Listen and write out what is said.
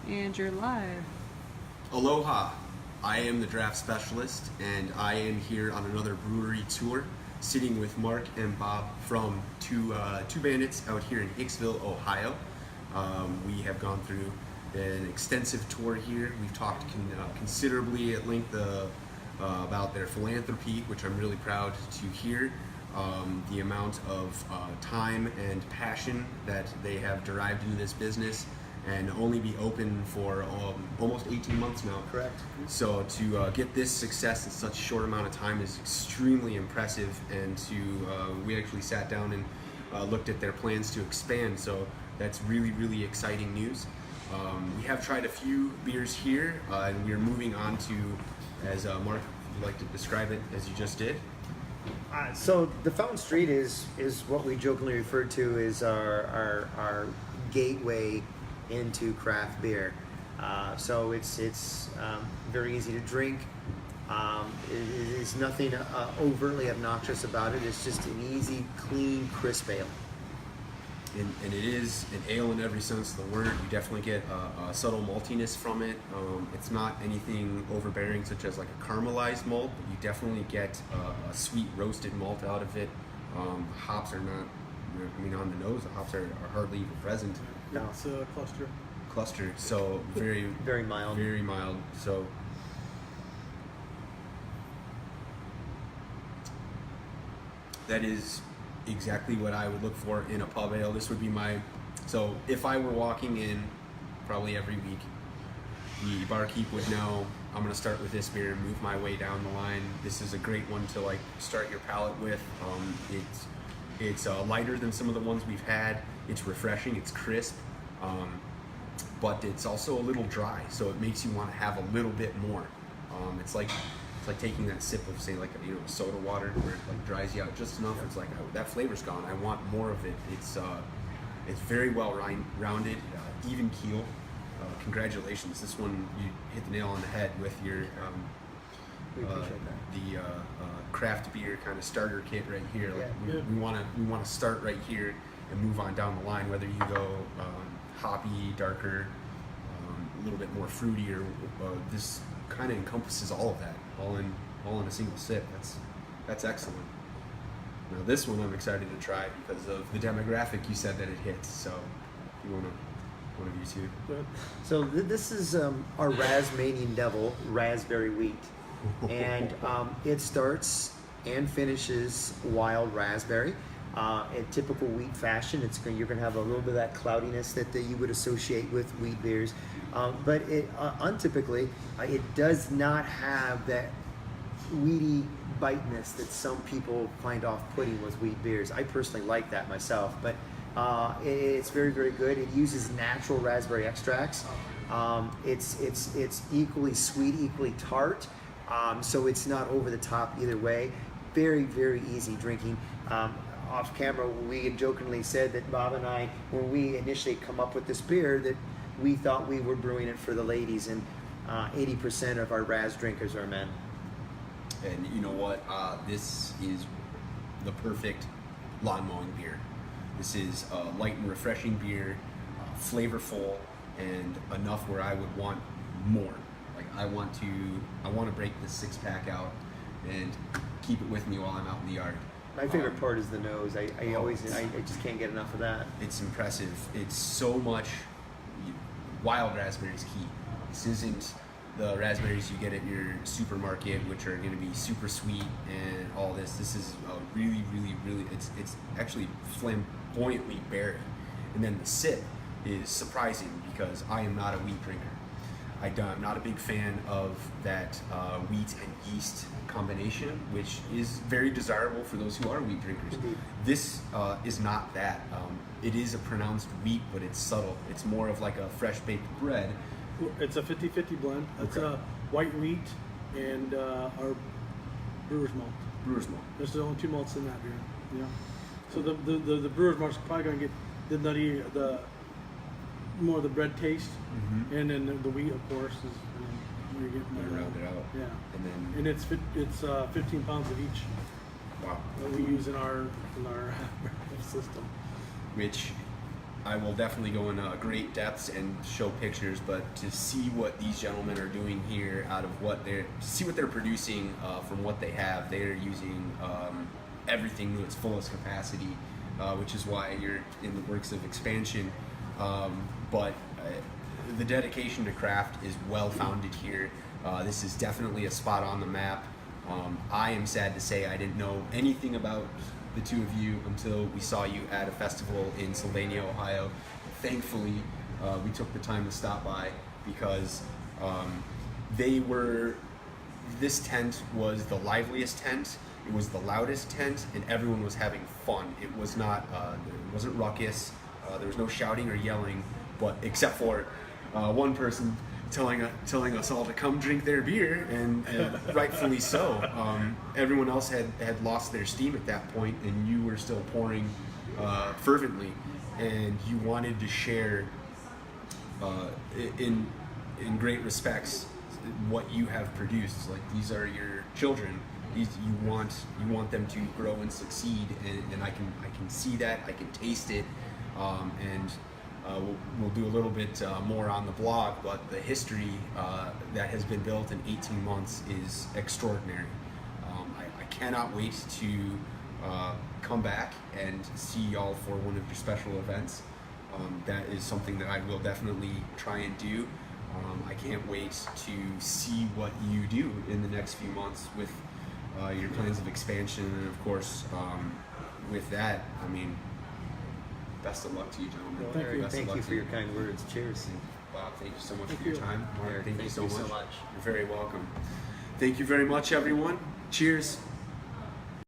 And you're live. Aloha, I am the draft specialist and I am here on another brewery tour sitting with Mark and Bob from Two Bandits out here in Hicksville, Ohio. We have gone through an extensive tour here. We've talked considerably at length about their philanthropy, which I'm really proud to hear. The amount of time and passion that they have derived into this business, and only be open for almost 18 months now. Correct. So to get this success in such a short amount of time is extremely impressive, and we actually sat down and looked at their plans to expand, so that's really, really exciting news. We have tried a few beers here, and we are moving on to, as Mark would like to describe it, as you just did. So the Fountain Street is what we jokingly refer to as our gateway into craft beer. So it's very easy to drink. There's nothing overtly obnoxious about it. It's just an easy, clean, crisp ale. And it is an ale in every sense of the word. You definitely get a subtle maltiness from it. It's not anything overbearing, such as like a caramelized malt, but you definitely get a sweet roasted malt out of it. Hops are not, on the nose, the hops are hardly even present. No. It's a cluster. So very, very mild. Very mild. So that is exactly what I would look for in a pub ale. This would be so if I were walking in probably every week, the barkeep would know I'm going to start with this beer and move my way down the line. This is a great one to like start your palate with. It's lighter than some of the ones we've had. It's refreshing, it's crisp, but it's also a little dry, so it makes you want to have a little bit more. It's like taking that sip of, say, like a soda water, where it like dries you out just enough. It's like, oh, that flavor's gone. I want more of it. It's very well rounded, even keel. Congratulations, this one you hit the nail on the head with your We appreciate that. the craft beer kind of starter kit right here. Like Yeah. we want to start right here and move on down the line. Whether you go hoppy, darker, a little bit more fruity, or this kind of encompasses all of that, all in a single sip. That's excellent. Now this one I'm excited to try because of the demographic you said that it hits. So if you want to, one of you two. Good. So this is our Rasmanian Devil raspberry wheat, and it starts and finishes wild raspberry. In typical wheat fashion, you're going to have a little bit of that cloudiness that you would associate with wheat beers, but untypically, it does not have that weedy biteness that some people find off-putting with wheat beers. I personally like that myself, but it's very, very good. It uses natural raspberry extracts. It's equally sweet, equally tart, so it's not over the top either way. Very, very easy drinking. Off camera, we had jokingly said that Bob and I, when we initially come up with this beer, that we thought we were brewing it for the ladies, and 80% of our Raz drinkers are men. And you know what? This is the perfect lawn mowing beer. This is a light and refreshing beer, flavorful, and enough where I would want more. Like I want to break this 6-pack out and keep it with me while I'm out in the yard. My favorite part is the nose. I just can't get enough of that. It's impressive. It's so much. Wild raspberries key. This isn't the raspberries you get at your supermarket, which are going to be super sweet and all this. This is a really, really, really. It's actually flamboyantly berry, and then the sip is surprising because I am not a wheat drinker. I'm not a big fan of that wheat and yeast combination, which is very desirable for those who are wheat drinkers. Indeed. This is not that. It is a pronounced wheat, but it's subtle. It's more of like a fresh baked bread. It's a 50-50 blend. It's Okay. a white wheat and our brewer's malt. Brewer's malt. There's only 2 malts in that beer. Yeah. So the brewer's malt's probably going to get the nutty, the more of the bread taste, and then the wheat, of course, is you're getting And round it out. Yeah. And then And it's 15 pounds of each wow. that we use in our system. Which I will definitely go into great depths and show pictures, but to see what these gentlemen are doing here out of what they're, to see what they're producing from what they have, they're using everything to its fullest capacity, which is why you're in the works of expansion. But the dedication to craft is well founded here. This is definitely a spot on the map. I am sad to say I didn't know anything about the two of you until we saw you at a festival in Sylvania, Ohio. Thankfully, we took the time to stop by because this tent was the liveliest tent, it was the loudest tent, and everyone was having fun. It was not, it wasn't ruckus, there was no shouting or yelling, but except for one person telling us all to come drink their beer, and rightfully so. Everyone else had lost their steam at that point, and you were still pouring fervently, and you wanted to share in great respects what you have produced. Like, these are your children. You want them to grow and succeed, and I can see that, I can taste it, and we'll do a little bit more on the blog, but the history that has been built in 18 months is extraordinary. I cannot wait to come back and see y'all for one of your special events. That is something that I will definitely try and do. I can't wait to see what you do in the next few months with your plans of expansion, and of course, with that, I mean, best of luck to you, gentlemen. Well, Eric, Best of thank luck you to for your kind words. Cheers. Bob, thank you so much Thank for your you. time. Mark, Eric, thank you so much. much. You're very welcome. Thank you very much, everyone. Cheers.